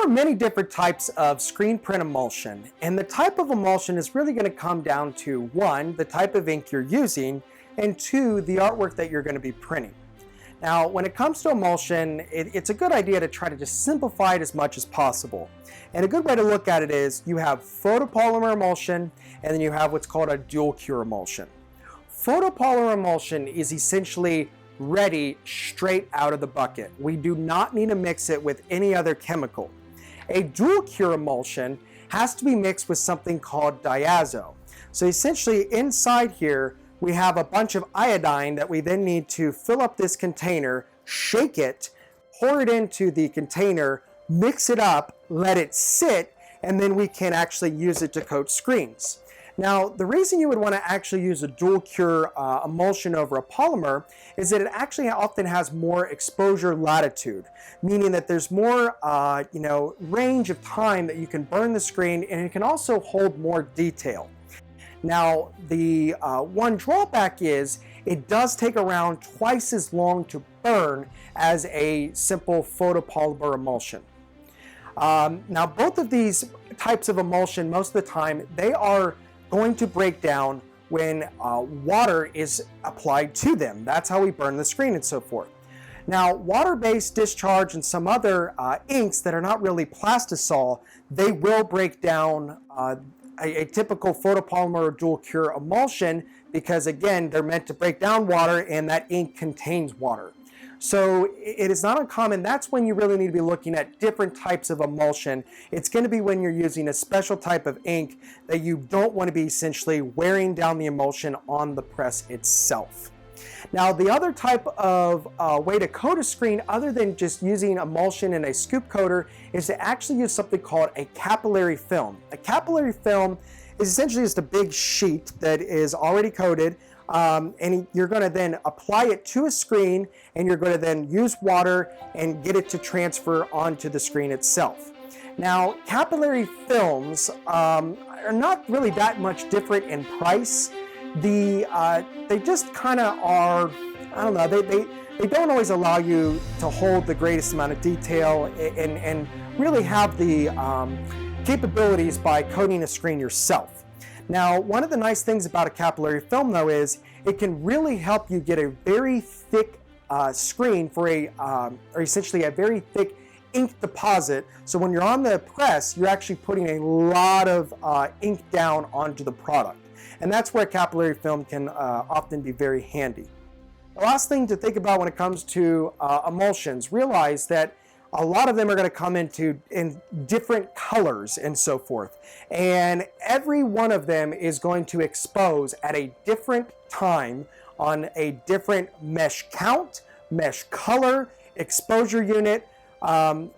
are many different types of screen print emulsion, and the type of emulsion is really going to come down to one, the type of ink you're using, and two, the artwork that you're going to be printing. Now, when it comes to emulsion, it's a good idea to try to just simplify it as much as possible. And a good way to look at it is you have photopolymer emulsion, and then you have what's called a dual cure emulsion. Photopolymer emulsion is essentially ready straight out of the bucket. We do not need to mix it with any other chemical. A dual cure emulsion has to be mixed with something called diazo. So essentially inside here we have a bunch of iodine that we then need to fill up this container, shake it, pour it into the container, mix it up, let it sit, and then we can actually use it to coat screens. Now, the reason you would want to actually use a dual cure emulsion over a polymer is that it actually often has more exposure latitude, meaning that there's more range of time that you can burn the screen, and it can also hold more detail. Now, the one drawback is it does take around twice as long to burn as a simple photopolymer emulsion. Now, both of these types of emulsion, most of the time, they are going to break down when water is applied to them. That's how we burn the screen and so forth. Now, water-based discharge and some other inks that are not really plastisol, they will break down a typical photopolymer or dual cure emulsion because, again, they're meant to break down water and that ink contains water. So it is not uncommon. That's when you really need to be looking at different types of emulsion. It's going to be when you're using a special type of ink that you don't want to be essentially wearing down the emulsion on the press itself. Now, the other type of way to coat a screen other than just using emulsion in a scoop coater is to actually use something called a capillary film. A capillary film is essentially just a big sheet that is already coated. And you're going to then apply it to a screen, and you're going to then use water and get it to transfer onto the screen itself. Now, capillary films are not really that much different in price. They just kind of are, I don't know, they don't always allow you to hold the greatest amount of detail and really have the capabilities by coating a screen yourself. Now, one of the nice things about a capillary film, though, is it can really help you get a very thick screen for or essentially a very thick ink deposit. So when you're on the press, you're actually putting a lot of ink down onto the product. And that's where capillary film can often be very handy. The last thing to think about when it comes to emulsions, realize that a lot of them are going to come in different colors and so forth. And every one of them is going to expose at a different time on a different mesh count, mesh color, exposure unit.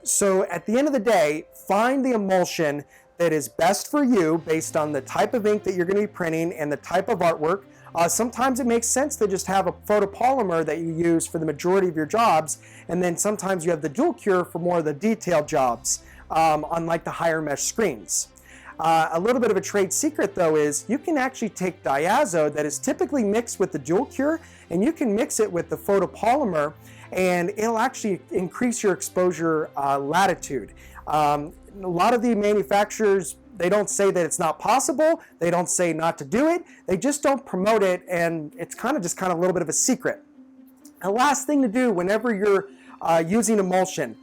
So at the end of the day, find the emulsion that is best for you based on the type of ink that you're going to be printing and the type of artwork. Sometimes it makes sense to just have a photopolymer that you use for the majority of your jobs, and then sometimes you have the dual cure for more of the detailed jobs, unlike the higher mesh screens. A little bit of a trade secret, though, is you can actually take diazo that is typically mixed with the dual cure, and you can mix it with the photopolymer, and it'll actually increase your exposure latitude. A lot of the manufacturers, they don't say that it's not possible. They don't say not to do it. They just don't promote it, and it's kind of a little bit of a secret. The last thing to do whenever you're using emulsion,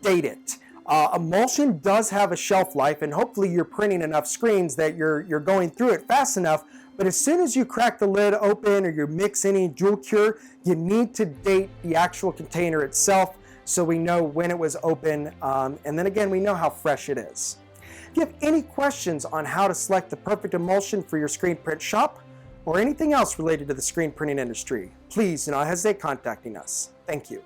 date it. Emulsion does have a shelf life, and hopefully you're printing enough screens that you're going through it fast enough. But as soon as you crack the lid open or you mix any dual cure, you need to date the actual container itself so we know when it was open, and then again, we know how fresh it is. If you have any questions on how to select the perfect emulsion for your screen print shop or anything else related to the screen printing industry, please do not hesitate contacting us. Thank you.